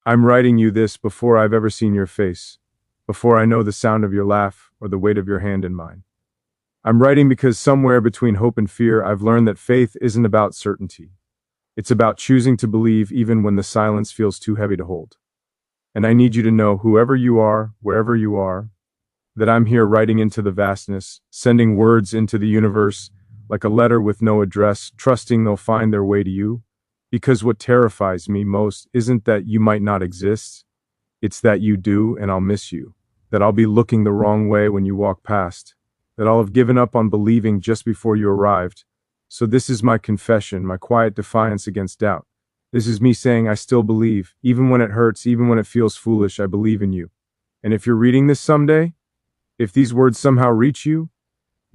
I'm writing you this before I've ever seen your face, before I know the sound of your laugh or the weight of your hand in mine. I'm writing because somewhere between hope and fear, I've learned that faith isn't about certainty. It's about choosing to believe even when the silence feels too heavy to hold. And I need you to know, whoever you are, wherever you are, that I'm here writing into the vastness, sending words into the universe like a letter with no address, trusting they'll find their way to you. Because what terrifies me most isn't that you might not exist, it's that you do and I'll miss you. That I'll be looking the wrong way when you walk past. That I'll have given up on believing just before you arrived. So this is my confession, my quiet defiance against doubt. This is me saying I still believe, even when it hurts, even when it feels foolish, I believe in you. And if you're reading this someday, if these words somehow reach you,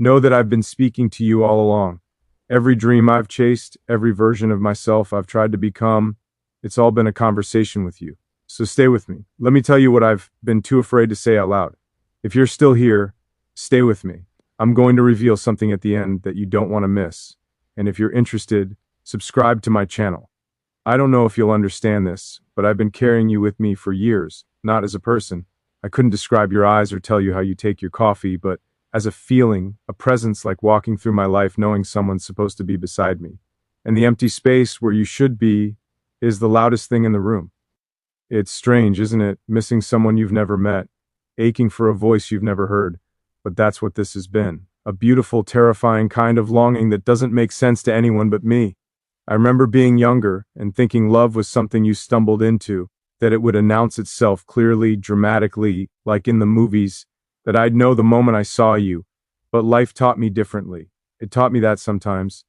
know that I've been speaking to you all along. Every dream I've chased, every version of myself I've tried to become, it's all been a conversation with you. So stay with me. Let me tell you what I've been too afraid to say out loud. If you're still here, stay with me. I'm going to reveal something at the end that you don't want to miss. And if you're interested, subscribe to my channel. I don't know if you'll understand this, but I've been carrying you with me for years, not as a person. I couldn't describe your eyes or tell you how you take your coffee, but as a feeling, a presence like walking through my life knowing someone's supposed to be beside me. And the empty space where you should be is the loudest thing in the room. It's strange, isn't it? Missing someone you've never met, aching for a voice you've never heard. But that's what this has been. A beautiful, terrifying kind of longing that doesn't make sense to anyone but me. I remember being younger and thinking love was something you stumbled into, that it would announce itself clearly, dramatically, like in the movies, that I'd know the moment I saw you. But life taught me differently. It taught me that sometimes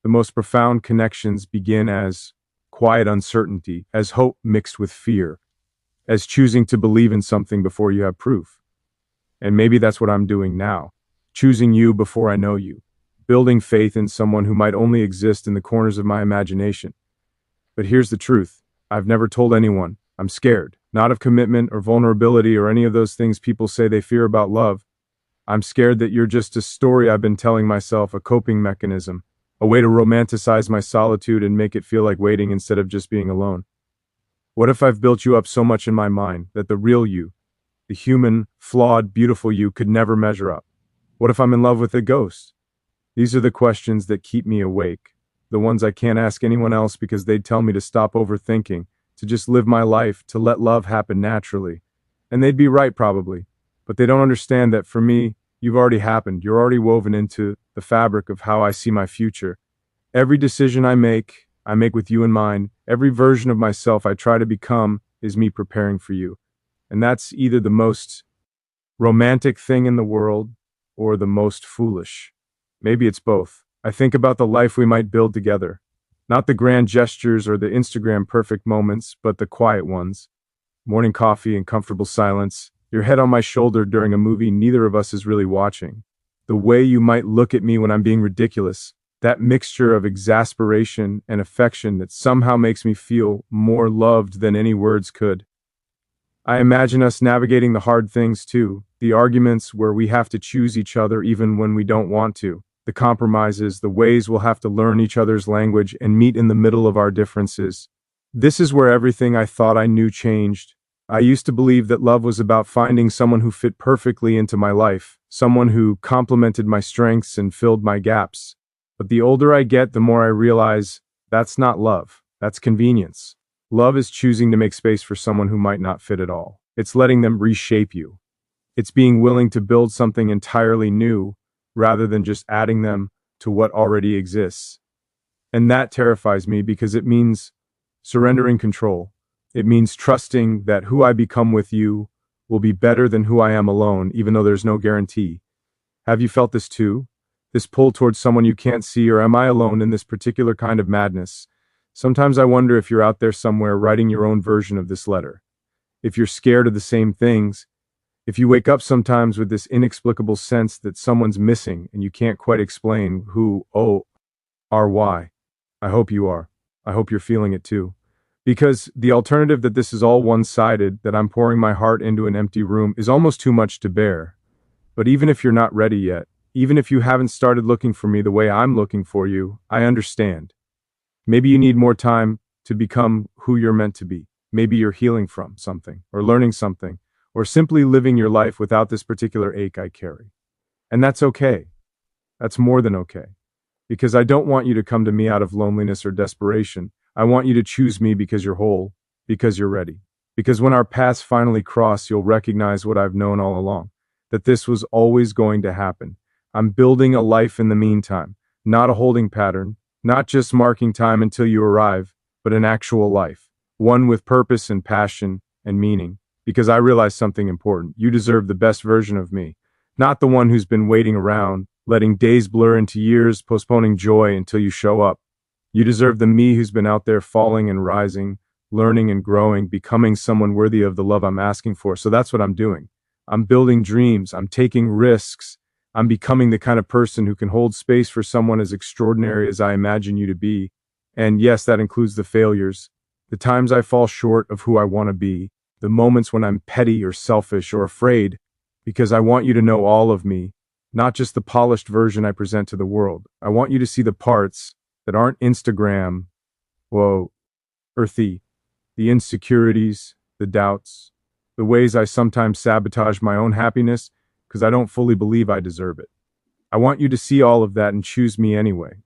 the most profound connections begin as quiet uncertainty, as hope mixed with fear, as choosing to believe in something before you have proof. And maybe that's what I'm doing now, choosing you before I know you, building faith in someone who might only exist in the corners of my imagination. But here's the truth. I've never told anyone. I'm scared, not of commitment or vulnerability or any of those things people say they fear about love. I'm scared that you're just a story I've been telling myself, a coping mechanism, a way to romanticize my solitude and make it feel like waiting instead of just being alone. What if I've built you up so much in my mind that the real you, the human, flawed, beautiful you, could never measure up? What if I'm in love with a ghost? These are the questions that keep me awake, the ones I can't ask anyone else because they'd tell me to stop overthinking, to just live my life, to let love happen naturally. And they'd be right probably, but they don't understand that for me, you've already happened. You're already woven into the fabric of how I see my future. Every decision I make with you in mind. Every version of myself I try to become is me preparing for you. And that's either the most romantic thing in the world or the most foolish. Maybe it's both. I think about the life we might build together. Not the grand gestures or the Instagram perfect moments, but the quiet ones. Morning coffee and comfortable silence. Your head on my shoulder during a movie neither of us is really watching. The way you might look at me when I'm being ridiculous. That mixture of exasperation and affection that somehow makes me feel more loved than any words could. I imagine us navigating the hard things too. The arguments where we have to choose each other even when we don't want to. The compromises, the ways we'll have to learn each other's language and meet in the middle of our differences. This is where everything I thought I knew changed. I used to believe that love was about finding someone who fit perfectly into my life, someone who complemented my strengths and filled my gaps. But the older I get, the more I realize that's not love, that's convenience. Love is choosing to make space for someone who might not fit at all. It's letting them reshape you. It's being willing to build something entirely new rather than just adding them to what already exists. And that terrifies me because it means surrendering control. It means trusting that who I become with you will be better than who I am alone, even though there's no guarantee. Have you felt this too? This pull towards someone you can't see, or am I alone in this particular kind of madness? Sometimes I wonder if you're out there somewhere writing your own version of this letter. If you're scared of the same things, if you wake up sometimes with this inexplicable sense that someone's missing and you can't quite explain who, or why. I hope you are. I hope you're feeling it too. Because the alternative that this is all one-sided, that I'm pouring my heart into an empty room, is almost too much to bear. But even if you're not ready yet, even if you haven't started looking for me the way I'm looking for you, I understand. Maybe you need more time to become who you're meant to be. Maybe you're healing from something, or learning something, or simply living your life without this particular ache I carry. And that's okay. That's more than okay. Because I don't want you to come to me out of loneliness or desperation. I want you to choose me because you're whole, because you're ready. Because when our paths finally cross, you'll recognize what I've known all along, that this was always going to happen. I'm building a life in the meantime, not a holding pattern, not just marking time until you arrive, but an actual life, one with purpose and passion and meaning. Because I realize something important. You deserve the best version of me, not the one who's been waiting around, letting days blur into years, postponing joy until you show up. You deserve the me who's been out there falling and rising, learning and growing, becoming someone worthy of the love I'm asking for. So that's what I'm doing. I'm building dreams. I'm taking risks. I'm becoming the kind of person who can hold space for someone as extraordinary as I imagine you to be. And yes, that includes the failures, the times I fall short of who I want to be, the moments when I'm petty or selfish or afraid, because I want you to know all of me, not just the polished version I present to the world. I want you to see the parts that aren't Instagram, earthy, the insecurities, the doubts, the ways I sometimes sabotage my own happiness because I don't fully believe I deserve it. I want you to see all of that and choose me anyway,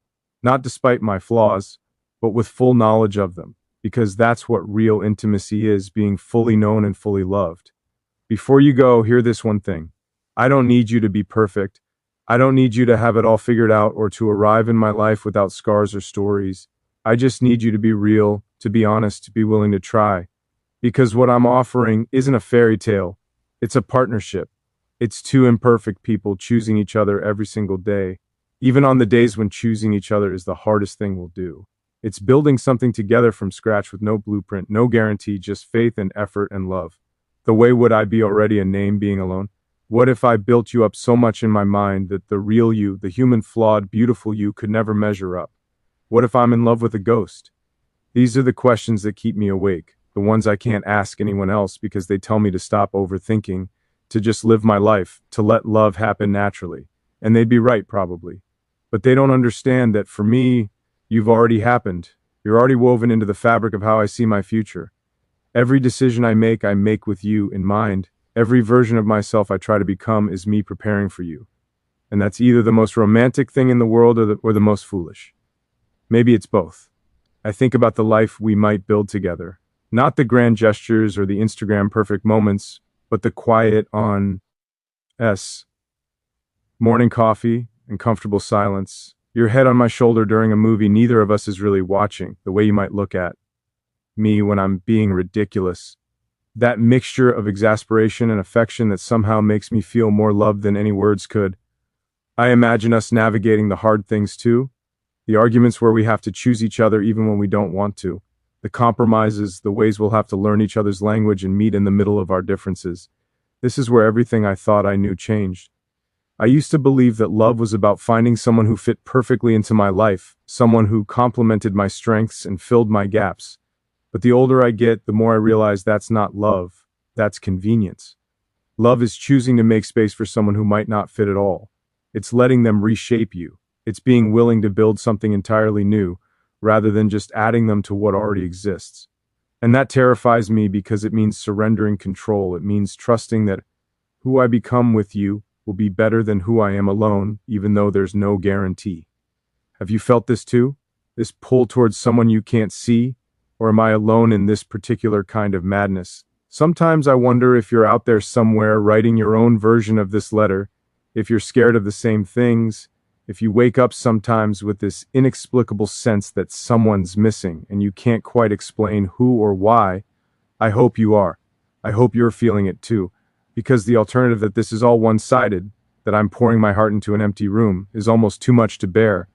not despite my flaws, but with full knowledge of them, because that's what real intimacy is, being fully known and fully loved. Before you go, hear this one thing. I don't need you to be perfect. I don't need you to have it all figured out or to arrive in my life without scars or stories. I just need you to be real, to be honest, to be willing to try. Because what I'm offering isn't a fairy tale. It's a partnership. It's two imperfect people choosing each other every single day, even on the days when choosing each other is the hardest thing we'll do. It's building something together from scratch with no blueprint, no guarantee, just faith and effort and love. The way would I be already a name being alone? What if I built you up so much in my mind that the real you, the human flawed, beautiful you could never measure up? What if I'm in love with a ghost? These are the questions that keep me awake, the ones I can't ask anyone else because they tell me to stop overthinking, to just live my life, to let love happen naturally. And they'd be right, probably. But they don't understand that for me, you've already happened. You're already woven into the fabric of how I see my future. Every decision I make with you in mind. Every version of myself I try to become is me preparing for you. And that's either the most romantic thing in the world or the most foolish. Maybe it's both. I think about the life we might build together. Not the grand gestures or the Instagram perfect moments, but the quiet morning coffee and comfortable silence. Your head on my shoulder during a movie neither of us is really watching, the way you might look at me when I'm being ridiculous. That mixture of exasperation and affection that somehow makes me feel more loved than any words could. I imagine us navigating the hard things too. The arguments where we have to choose each other even when we don't want to. The compromises, the ways we'll have to learn each other's language and meet in the middle of our differences. This is where everything I thought I knew changed. I used to believe that love was about finding someone who fit perfectly into my life, someone who complemented my strengths and filled my gaps. But the older I get, the more I realize that's not love, that's convenience. Love is choosing to make space for someone who might not fit at all. It's letting them reshape you. It's being willing to build something entirely new, rather than just adding them to what already exists. And that terrifies me because it means surrendering control. It means trusting that who I become with you will be better than who I am alone, even though there's no guarantee. Have you felt this too? This pull towards someone you can't see? Or am I alone in this particular kind of madness? Sometimes I wonder if you're out there somewhere writing your own version of this letter, if you're scared of the same things, if you wake up sometimes with this inexplicable sense that someone's missing and you can't quite explain who or why. I hope you are. I hope you're feeling it too, because the alternative that this is all one-sided, that I'm pouring my heart into an empty room, is almost too much to bear.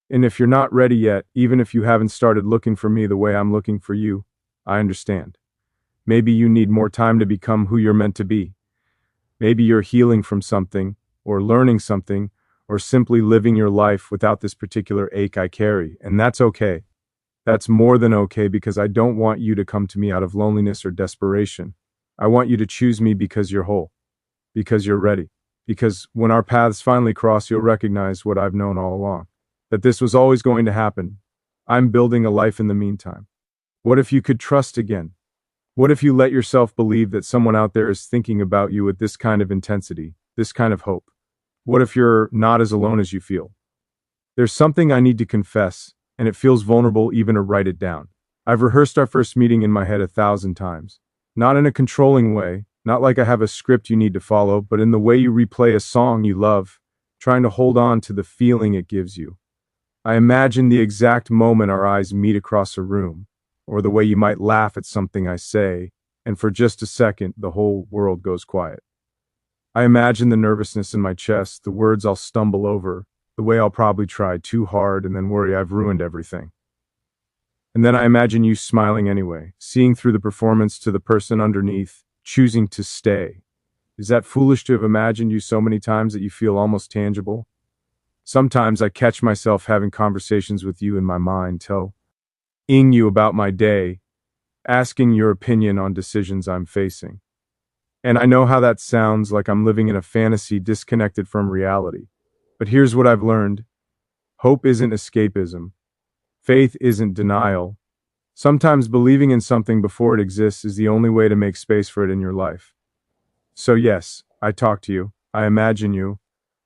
And if you're not ready yet, even if you haven't started looking for me the way I'm looking for you, I understand. Maybe you need more time to become who you're meant to be. Maybe you're healing from something, or learning something, or simply living your life without this particular ache I carry, and that's okay. That's more than okay because I don't want you to come to me out of loneliness or desperation. I want you to choose me because you're whole, because you're ready, because when our paths finally cross, you'll recognize what I've known all along. That this was always going to happen. I'm building a life in the meantime. What if you could trust again? What if you let yourself believe that someone out there is thinking about you with this kind of intensity, this kind of hope? What if you're not as alone as you feel? There's something I need to confess, and it feels vulnerable even to write it down. I've rehearsed our first meeting in my head 1,000 times. Not in a controlling way, not like I have a script you need to follow, but in the way you replay a song you love, trying to hold on to the feeling it gives you. I imagine the exact moment our eyes meet across a room, or the way you might laugh at something I say, and for just a second, the whole world goes quiet. I imagine the nervousness in my chest, the words I'll stumble over, the way I'll probably try too hard and then worry I've ruined everything. And then I imagine you smiling anyway, seeing through the performance to the person underneath, choosing to stay. Is that foolish to have imagined you so many times that you feel almost tangible? Sometimes I catch myself having conversations with you in my mind, telling you about my day, asking your opinion on decisions I'm facing. And I know how that sounds, like I'm living in a fantasy disconnected from reality. But here's what I've learned. Hope isn't escapism. Faith isn't denial. Sometimes believing in something before it exists is the only way to make space for it in your life. So yes, I talk to you, I imagine you,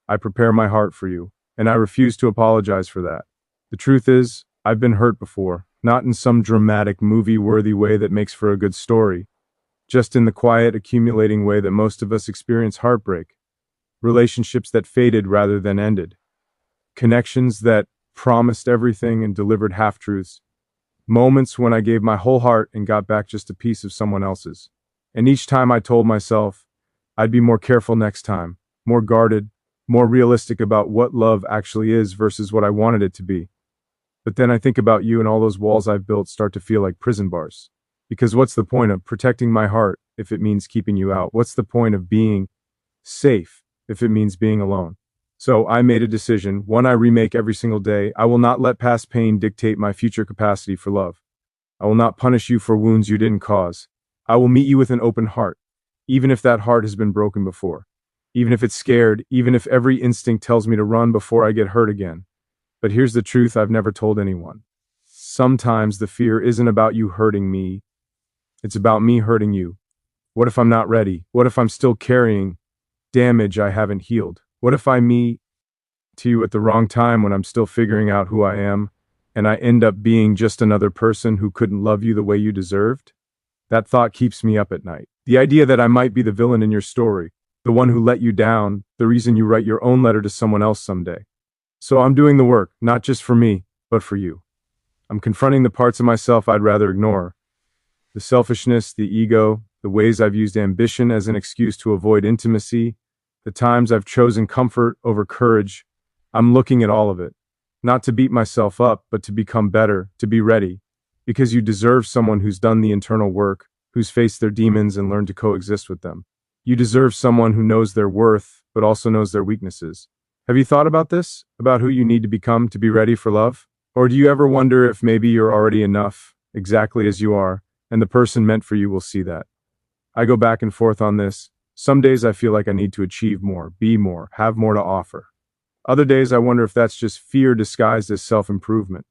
I prepare my heart for you, and I refuse to apologize for that. The truth is, I've been hurt before, not in some dramatic movie-worthy way that makes for a good story, just in the quiet, accumulating way that most of us experience heartbreak. Relationships that faded rather than ended. Connections that promised everything and delivered half-truths. Moments when I gave my whole heart and got back just a piece of someone else's. And each time I told myself, I'd be more careful next time, more guarded, more realistic about what love actually is versus what I wanted it to be. But then I think about you and all those walls I've built start to feel like prison bars. Because what's the point of protecting my heart if it means keeping you out? What's the point of being safe if it means being alone? So I made a decision, one I remake every single day. I will not let past pain dictate my future capacity for love. I will not punish you for wounds you didn't cause. I will meet you with an open heart, even if that heart has been broken before. Even if it's scared, even if every instinct tells me to run before I get hurt again. But here's the truth I've never told anyone. Sometimes the fear isn't about you hurting me. It's about me hurting you. What if I'm not ready? What if I'm still carrying damage I haven't healed? What if I meet to you at the wrong time when I'm still figuring out who I am, and I end up being just another person who couldn't love you the way you deserved? That thought keeps me up at night. The idea that I might be the villain in your story, the one who let you down, the reason you write your own letter to someone else someday. So I'm doing the work, not just for me, but for you. I'm confronting the parts of myself I'd rather ignore. The selfishness, the ego, the ways I've used ambition as an excuse to avoid intimacy, the times I've chosen comfort over courage. I'm looking at all of it. Not to beat myself up, but to become better, to be ready. Because you deserve someone who's done the internal work, who's faced their demons and learned to coexist with them. You deserve someone who knows their worth, but also knows their weaknesses. Have you thought about this? About who you need to become to be ready for love? Or do you ever wonder if maybe you're already enough, exactly as you are, and the person meant for you will see that? I go back and forth on this. Some days I feel like I need to achieve more, be more, have more to offer. Other days I wonder if that's just fear disguised as self-improvement.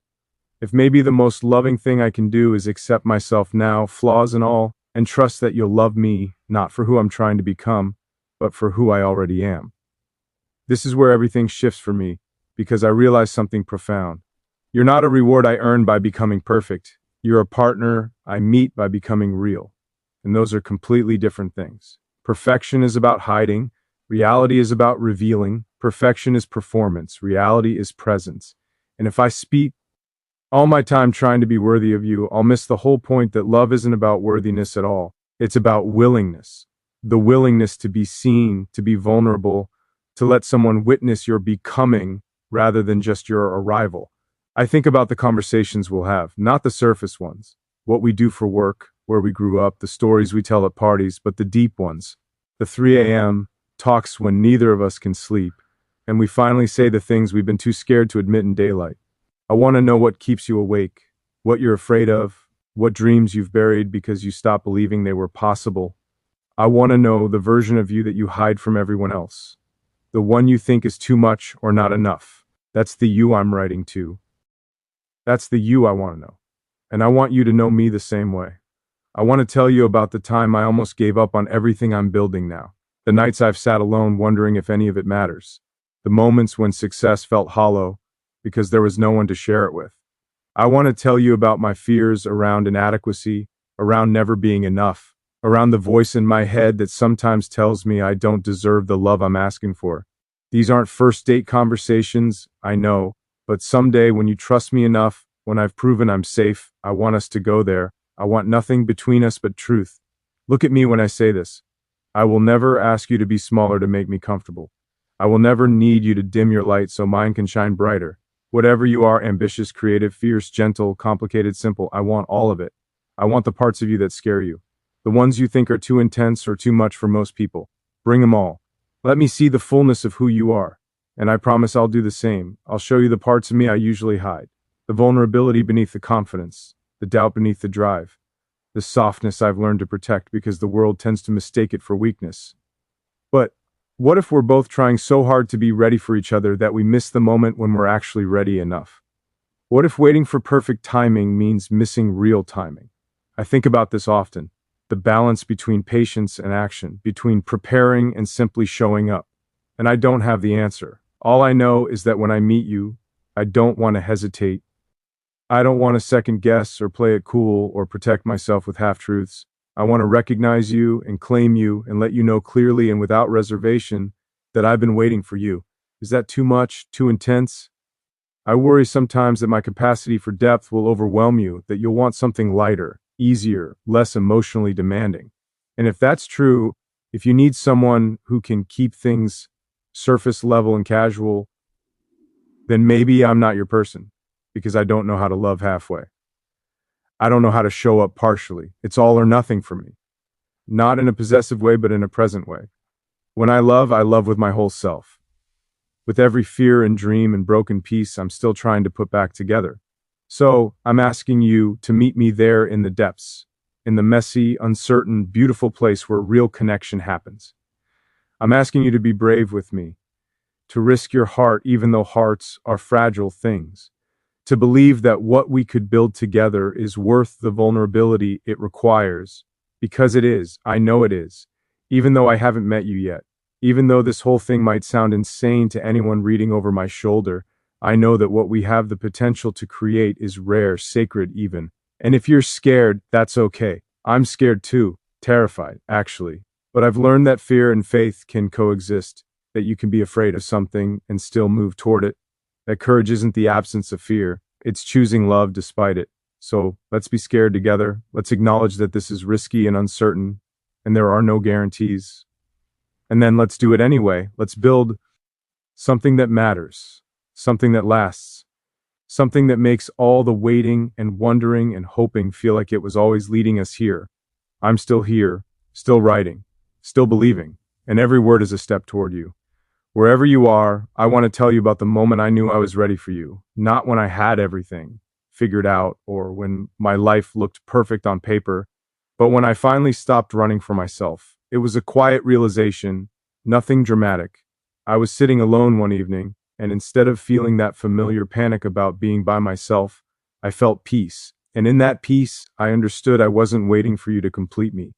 If maybe the most loving thing I can do is accept myself now, flaws and all, and trust that you'll love me, not for who I'm trying to become, but for who I already am. This is where everything shifts for me, because I realize something profound. You're not a reward I earn by becoming perfect. You're a partner I meet by becoming real. And those are completely different things. Perfection is about hiding. Reality is about revealing. Perfection is performance. Reality is presence. And if I speak all my time trying to be worthy of you, I'll miss the whole point that love isn't about worthiness at all. It's about willingness. The willingness to be seen, to be vulnerable, to let someone witness your becoming rather than just your arrival. I think about the conversations we'll have, not the surface ones. What we do for work, where we grew up, the stories we tell at parties, but the deep ones. The 3 a.m. talks when neither of us can sleep, and we finally say the things we've been too scared to admit in daylight. I want to know what keeps you awake, what you're afraid of, what dreams you've buried because you stopped believing they were possible. I want to know the version of you that you hide from everyone else. The one you think is too much or not enough. That's the you I'm writing to. That's the you I want to know. And I want you to know me the same way. I want to tell you about the time I almost gave up on everything I'm building now. The nights I've sat alone wondering if any of it matters. The moments when success felt hollow because there was no one to share it with. I want to tell you about my fears around inadequacy, around never being enough, around the voice in my head that sometimes tells me I don't deserve the love I'm asking for. These aren't first date conversations, I know, but someday when you trust me enough, when I've proven I'm safe, I want us to go there. I want nothing between us but truth. Look at me when I say this. I will never ask you to be smaller to make me comfortable. I will never need you to dim your light so mine can shine brighter. Whatever you are, ambitious, creative, fierce, gentle, complicated, simple, I want all of it. I want the parts of you that scare you. The ones you think are too intense or too much for most people. Bring them all. Let me see the fullness of who you are. And I promise I'll do the same. I'll show you the parts of me I usually hide. The vulnerability beneath the confidence. The doubt beneath the drive. The softness I've learned to protect because the world tends to mistake it for weakness. But what if we're both trying so hard to be ready for each other that we miss the moment when we're actually ready enough? What if waiting for perfect timing means missing real timing? I think about this often. The balance between patience and action, between preparing and simply showing up. And I don't have the answer. All I know is that when I meet you, I don't want to hesitate. I don't want to second guess or play it cool or protect myself with half-truths. I want to recognize you and claim you and let you know clearly and without reservation that I've been waiting for you. Is that too much? Too intense? I worry sometimes that my capacity for depth will overwhelm you, that you'll want something lighter, easier, less emotionally demanding. And if that's true, if you need someone who can keep things surface level and casual, then maybe I'm not your person, because I don't know how to love halfway. I don't know how to show up partially. It's all or nothing for me. Not in a possessive way, but in a present way. When I love with my whole self. With every fear and dream and broken piece I'm still trying to put back together. So, I'm asking you to meet me there in the depths, in the messy, uncertain, beautiful place where real connection happens. I'm asking you to be brave with me, to risk your heart even though hearts are fragile things, to believe that what we could build together is worth the vulnerability it requires, because it is, I know it is, even though I haven't met you yet, even though this whole thing might sound insane to anyone reading over my shoulder. I know that what we have the potential to create is rare, sacred even. And if you're scared, that's okay. I'm scared too, terrified, actually. But I've learned that fear and faith can coexist, that you can be afraid of something and still move toward it, that courage isn't the absence of fear, it's choosing love despite it. So let's be scared together. Let's acknowledge that this is risky and uncertain, and there are no guarantees. And then let's do it anyway. Let's build something that matters. Something that lasts, something that makes all the waiting and wondering and hoping feel like it was always leading us here. I'm still here, still writing, still believing, and every word is a step toward you. Wherever you are, I want to tell you about the moment I knew I was ready for you, not when I had everything figured out or when my life looked perfect on paper, but when I finally stopped running for myself. It was a quiet realization, nothing dramatic. I was sitting alone one evening, and instead of feeling that familiar panic about being by myself, I felt peace. And in that peace, I understood I wasn't waiting for you to complete me.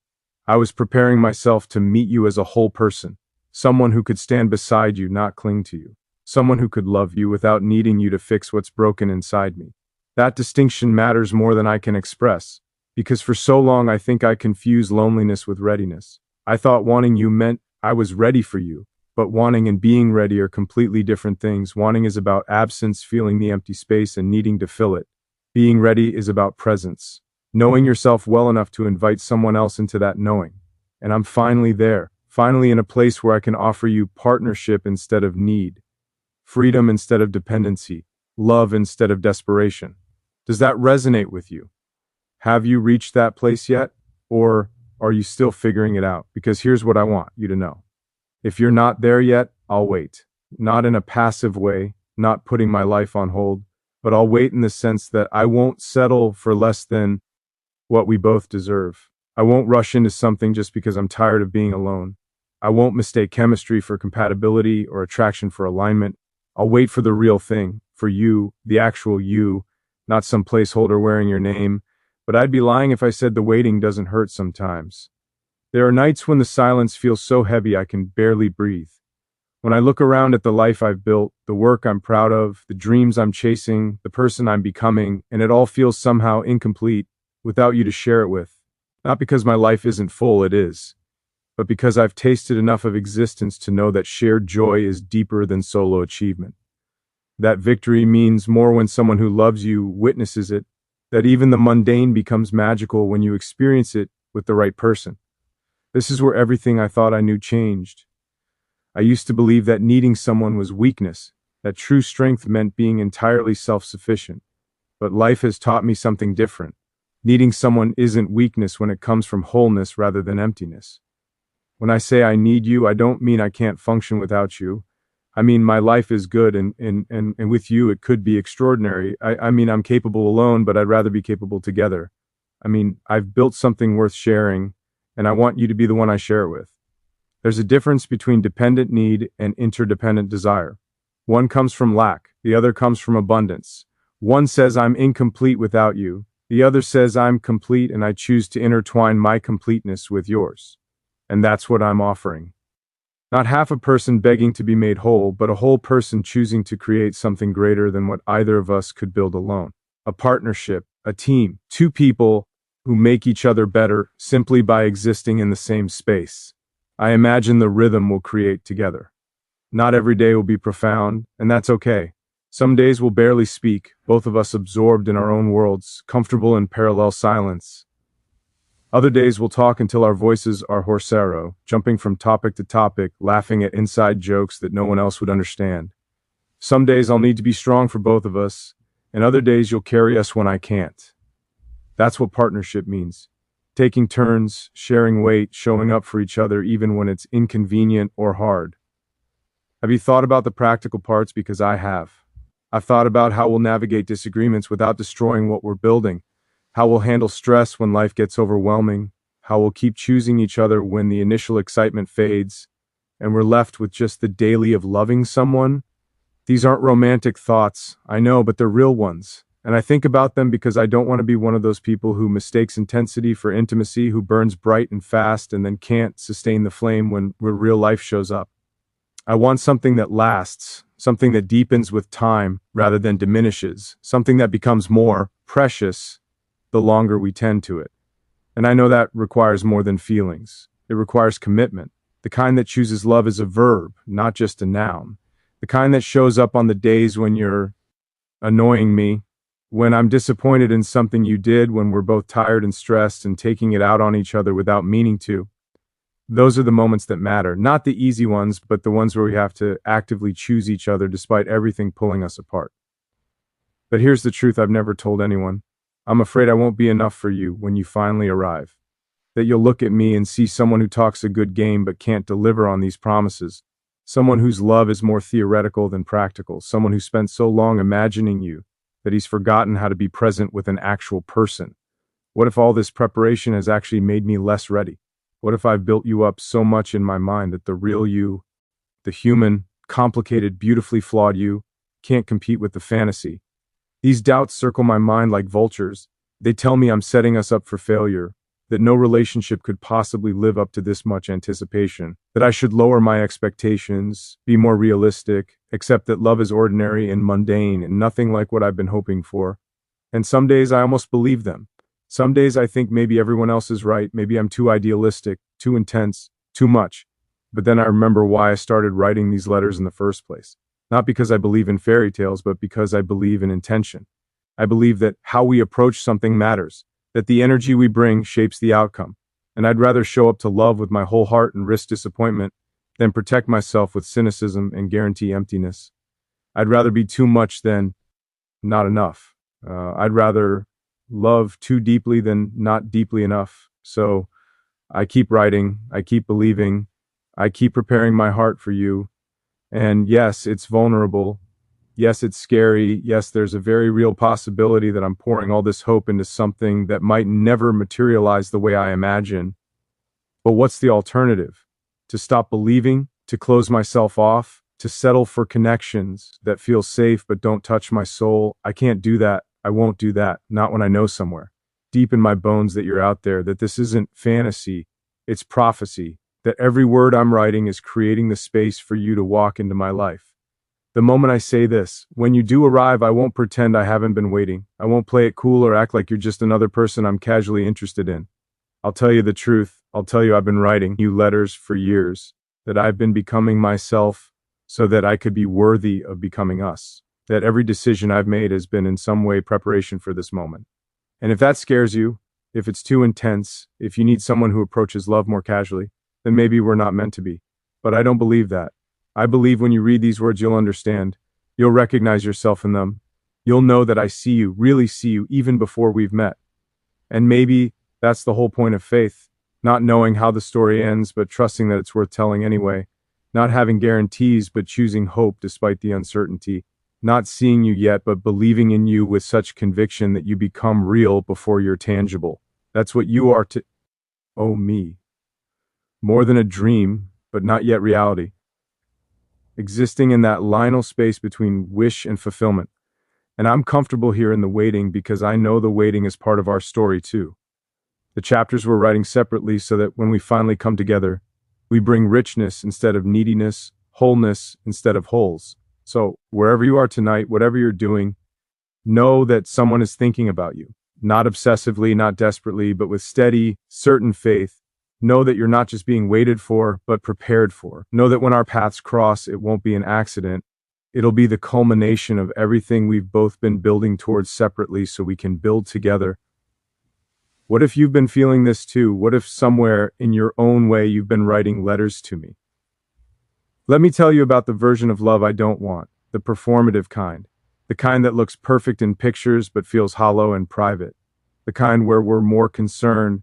I was preparing myself to meet you as a whole person, someone who could stand beside you, not cling to you, someone who could love you without needing you to fix what's broken inside me. That distinction matters more than I can express, because for so long I think I confused loneliness with readiness. I thought wanting you meant I was ready for you. But wanting and being ready are completely different things. Wanting is about absence, feeling the empty space and needing to fill it. Being ready is about presence, knowing yourself well enough to invite someone else into that knowing. And I'm finally there, finally in a place where I can offer you partnership instead of need, freedom instead of dependency, love instead of desperation. Does that resonate with you? Have you reached that place yet? Or are you still figuring it out? Because here's what I want you to know. If you're not there yet, I'll wait. Not in a passive way, not putting my life on hold, but I'll wait in the sense that I won't settle for less than what we both deserve. I won't rush into something just because I'm tired of being alone. I won't mistake chemistry for compatibility or attraction for alignment. I'll wait for the real thing, for you, the actual you, not some placeholder wearing your name, but I'd be lying if I said the waiting doesn't hurt sometimes. There are nights when the silence feels so heavy I can barely breathe. When I look around at the life I've built, the work I'm proud of, the dreams I'm chasing, the person I'm becoming, and it all feels somehow incomplete without you to share it with. Not because my life isn't full, it is, but because I've tasted enough of existence to know that shared joy is deeper than solo achievement. That victory means more when someone who loves you witnesses it, that even the mundane becomes magical when you experience it with the right person. This is where everything I thought I knew changed. I used to believe that needing someone was weakness, that true strength meant being entirely self-sufficient. But life has taught me something different. Needing someone isn't weakness when it comes from wholeness rather than emptiness. When I say I need you, I don't mean I can't function without you. I mean my life is good and with you it could be extraordinary. I mean I'm capable alone, but I'd rather be capable together. I mean, I've built something worth sharing, and I want you to be the one I share it with. There's a difference between dependent need and interdependent desire. One comes from lack, the other comes from abundance. One says I'm incomplete without you, the other says I'm complete and I choose to intertwine my completeness with yours. And that's what I'm offering. Not half a person begging to be made whole, but a whole person choosing to create something greater than what either of us could build alone. A partnership, a team, two people who make each other better simply by existing in the same space. I imagine the rhythm we'll create together. Not every day will be profound, and that's okay. Some days we'll barely speak, both of us absorbed in our own worlds, comfortable in parallel silence. Other days we'll talk until our voices are horsero, jumping from topic to topic, laughing at inside jokes that no one else would understand. Some days I'll need to be strong for both of us, and other days you'll carry us when I can't. That's what partnership means. Taking turns, sharing weight, showing up for each other even when it's inconvenient or hard. Have you thought about the practical parts? Because I have. I've thought about how we'll navigate disagreements without destroying what we're building, how we'll handle stress when life gets overwhelming, how we'll keep choosing each other when the initial excitement fades, and we're left with just the daily of loving someone. These aren't romantic thoughts, I know, but they're real ones. And I think about them because I don't want to be one of those people who mistakes intensity for intimacy, who burns bright and fast and then can't sustain the flame when real life shows up. I want something that lasts, something that deepens with time rather than diminishes, something that becomes more precious the longer we tend to it. And I know that requires more than feelings. It requires commitment, the kind that chooses love as a verb, not just a noun, the kind that shows up on the days when you're annoying me, when I'm disappointed in something you did, when we're both tired and stressed and taking it out on each other without meaning to. Those are the moments that matter, not the easy ones, but the ones where we have to actively choose each other despite everything pulling us apart. But here's the truth I've never told anyone. I'm afraid I won't be enough for you when you finally arrive. That you'll look at me and see someone who talks a good game but can't deliver on these promises. Someone whose love is more theoretical than practical. Someone who spent so long imagining you that he's forgotten how to be present with an actual person. What if all this preparation has actually made me less ready? What if I've built you up so much in my mind that the real you, the human, complicated, beautifully flawed you, can't compete with the fantasy? These doubts circle my mind like vultures. They tell me I'm setting us up for failure, that no relationship could possibly live up to this much anticipation, that I should lower my expectations, be more realistic, accept that love is ordinary and mundane and nothing like what I've been hoping for. And some days I almost believe them. Some days I think maybe everyone else is right, maybe I'm too idealistic, too intense, too much. But then I remember why I started writing these letters in the first place. Not because I believe in fairy tales, but because I believe in intention. I believe that how we approach something matters, that the energy we bring shapes the outcome. And I'd rather show up to love with my whole heart and risk disappointment than protect myself with cynicism and guarantee emptiness. I'd rather be too much than not enough. I'd rather love too deeply than not deeply enough. So I keep writing, I keep believing, I keep preparing my heart for you. And yes, it's vulnerable. Yes, it's scary. Yes, there's a very real possibility that I'm pouring all this hope into something that might never materialize the way I imagine. But what's the alternative? To stop believing? To close myself off? To settle for connections that feel safe but don't touch my soul? I can't do that. I won't do that, not when I know somewhere, deep in my bones, that you're out there, that this isn't fantasy, it's prophecy, that every word I'm writing is creating the space for you to walk into my life. The moment I say this, when you do arrive, I won't pretend I haven't been waiting. I won't play it cool or act like you're just another person I'm casually interested in. I'll tell you the truth. I'll tell you I've been writing you letters for years, that I've been becoming myself so that I could be worthy of becoming us, that every decision I've made has been in some way preparation for this moment. And if that scares you, if it's too intense, if you need someone who approaches love more casually, then maybe we're not meant to be. But I don't believe that. I believe when you read these words, you'll understand. You'll recognize yourself in them. You'll know that I see you, really see you, even before we've met. And maybe that's the whole point of faith. Not knowing how the story ends, but trusting that it's worth telling anyway. Not having guarantees, but choosing hope despite the uncertainty. Not seeing you yet, but believing in you with such conviction that you become real before you're tangible. That's what you are to... Oh, me. More than a dream, but not yet reality. Existing in that liminal space between wish and fulfillment. And I'm comfortable here in the waiting because I know the waiting is part of our story too. The chapters we're writing separately so that when we finally come together, we bring richness instead of neediness, wholeness instead of holes. So wherever you are tonight, whatever you're doing, know that someone is thinking about you. Not obsessively, not desperately, but with steady, certain faith. Know that you're not just being waited for, but prepared for. Know that when our paths cross, it won't be an accident. It'll be the culmination of everything we've both been building towards separately so we can build together. What if you've been feeling this too? What if somewhere in your own way you've been writing letters to me? Let me tell you about the version of love I don't want, the performative kind. The kind that looks perfect in pictures but feels hollow and private. The kind where we're more concerned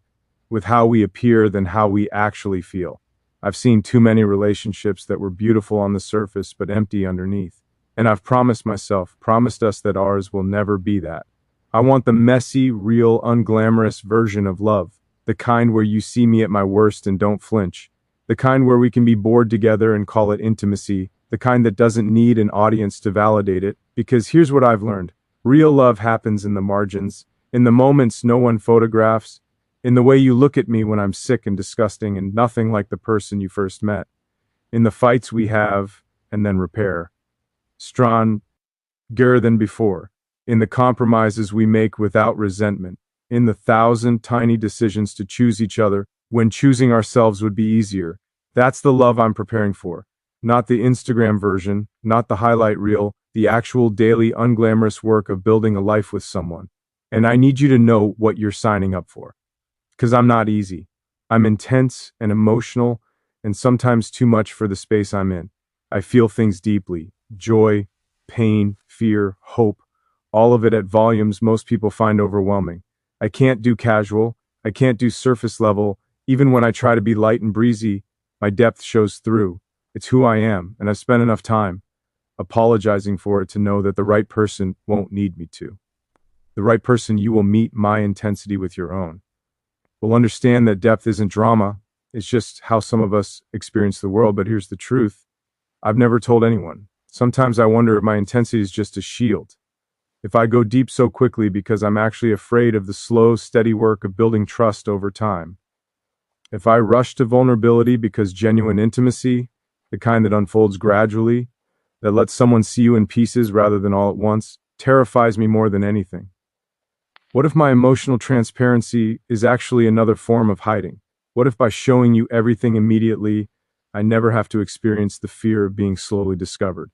with how we appear than how we actually feel. I've seen too many relationships that were beautiful on the surface but empty underneath. And I've promised us that ours will never be that. I want the messy, real, unglamorous version of love. The kind where you see me at my worst and don't flinch. The kind where we can be bored together and call it intimacy. The kind that doesn't need an audience to validate it. Because here's what I've learned. Real love happens in the margins, in the moments no one photographs, in the way you look at me when I'm sick and disgusting and nothing like the person you first met. In the fights we have and then repair. Stronger than before. In the compromises we make without resentment. In the 1,000 tiny decisions to choose each other when choosing ourselves would be easier. That's the love I'm preparing for. Not the Instagram version, not the highlight reel, the actual daily unglamorous work of building a life with someone. And I need you to know what you're signing up for. Because I'm not easy. I'm intense and emotional, and sometimes too much for the space I'm in. I feel things deeply. Joy, pain, fear, hope. All of it at volumes most people find overwhelming. I can't do casual. I can't do surface level. Even when I try to be light and breezy, my depth shows through. It's who I am, and I've spent enough time apologizing for it to know that the right person won't need me to. The right person, you will meet my intensity with your own. We'll understand that depth isn't drama. It's just how some of us experience the world. But here's the truth. I've never told anyone. Sometimes I wonder if my intensity is just a shield. If I go deep so quickly because I'm actually afraid of the slow, steady work of building trust over time. If I rush to vulnerability because genuine intimacy, the kind that unfolds gradually, that lets someone see you in pieces rather than all at once, terrifies me more than anything. What if my emotional transparency is actually another form of hiding? What if by showing you everything immediately, I never have to experience the fear of being slowly discovered?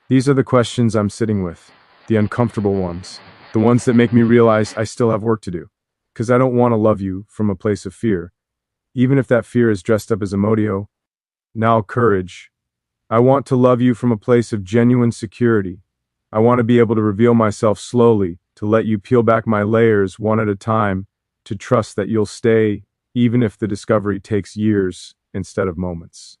These are the questions I'm sitting with, the uncomfortable ones, the ones that make me realize I still have work to do. Because I don't want to love you from a place of fear, even if that fear is dressed up as emodio. Now courage. I want to love you from a place of genuine security. I want to be able to reveal myself slowly, to let you peel back my layers one at a time, to trust that you'll stay, even if the discovery takes years instead of moments.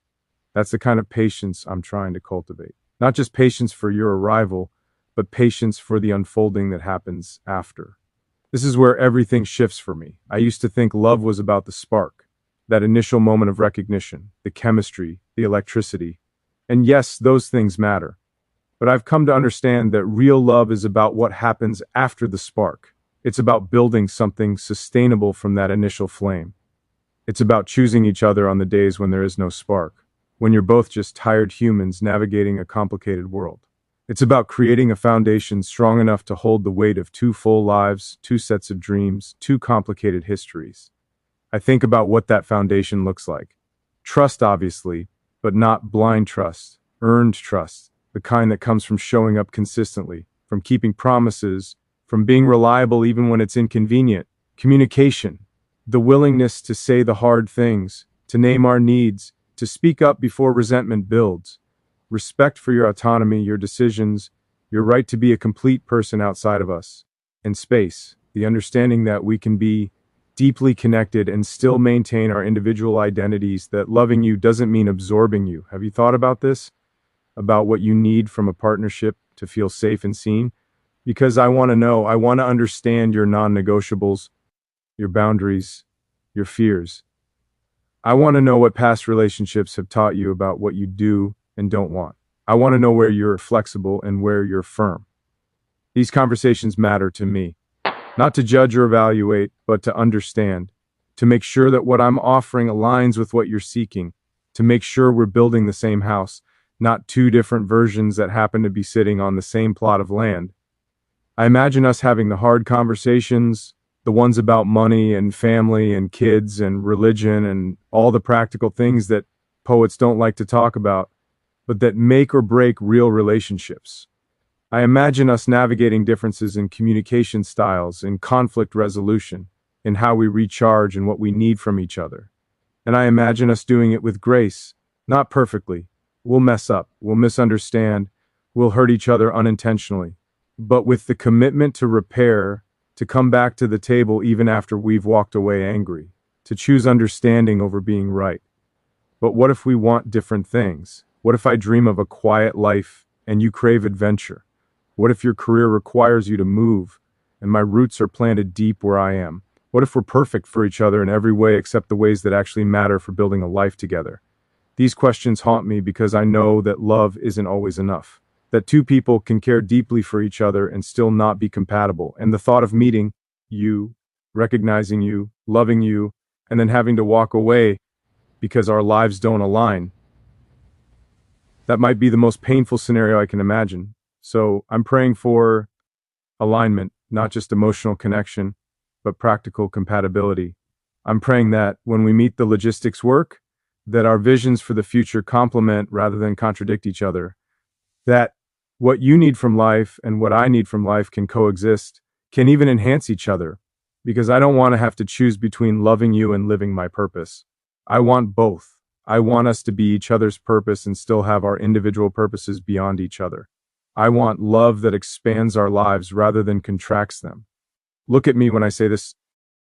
That's the kind of patience I'm trying to cultivate. Not just patience for your arrival, but patience for the unfolding that happens after. This is where everything shifts for me. I used to think love was about the spark, that initial moment of recognition, the chemistry, the electricity. And yes, those things matter. But I've come to understand that real love is about what happens after the spark. It's about building something sustainable from that initial flame. It's about choosing each other on the days when there is no spark, when you're both just tired humans navigating a complicated world. It's about creating a foundation strong enough to hold the weight of two full lives, two sets of dreams, two complicated histories. I think about what that foundation looks like. Trust, obviously, but not blind trust, earned trust, the kind that comes from showing up consistently, from keeping promises, from being reliable even when it's inconvenient. Communication, the willingness to say the hard things, to name our needs, to speak up before resentment builds. Respect for your autonomy, your decisions, your right to be a complete person outside of us. And space, the understanding that we can be deeply connected and still maintain our individual identities, that loving you doesn't mean absorbing you. Have you thought about this? About what you need from a partnership to feel safe and seen? Because I want to know, I want to understand your non-negotiables, your boundaries, your fears. I want to know what past relationships have taught you about what you do and don't want. I want to know where you're flexible and where you're firm. These conversations matter to me, not to judge or evaluate, but to understand, to make sure that what I'm offering aligns with what you're seeking, to make sure we're building the same house, not two different versions that happen to be sitting on the same plot of land. I imagine us having the hard conversations, the ones about money and family and kids and religion and all the practical things that poets don't like to talk about, but that make or break real relationships. I imagine us navigating differences in communication styles, in conflict resolution, in how we recharge and what we need from each other. And I imagine us doing it with grace, not perfectly. We'll mess up, we'll misunderstand, we'll hurt each other unintentionally, but with the commitment to repair, to come back to the table even after we've walked away angry, to choose understanding over being right. But what if we want different things? What if I dream of a quiet life and you crave adventure? What if your career requires you to move and my roots are planted deep where I am? What if we're perfect for each other in every way except the ways that actually matter for building a life together? These questions haunt me because I know that love isn't always enough, that two people can care deeply for each other and still not be compatible. And the thought of meeting you, recognizing you, loving you, and then having to walk away because our lives don't align, that might be the most painful scenario I can imagine. So I'm praying for alignment, not just emotional connection, but practical compatibility. I'm praying that when we meet, the logistics work, that our visions for the future complement rather than contradict each other, that what you need from life and what I need from life can coexist, can even enhance each other, because I don't want to have to choose between loving you and living my purpose. I want both. I want us to be each other's purpose and still have our individual purposes beyond each other. I want love that expands our lives rather than contracts them. Look at me when I say this.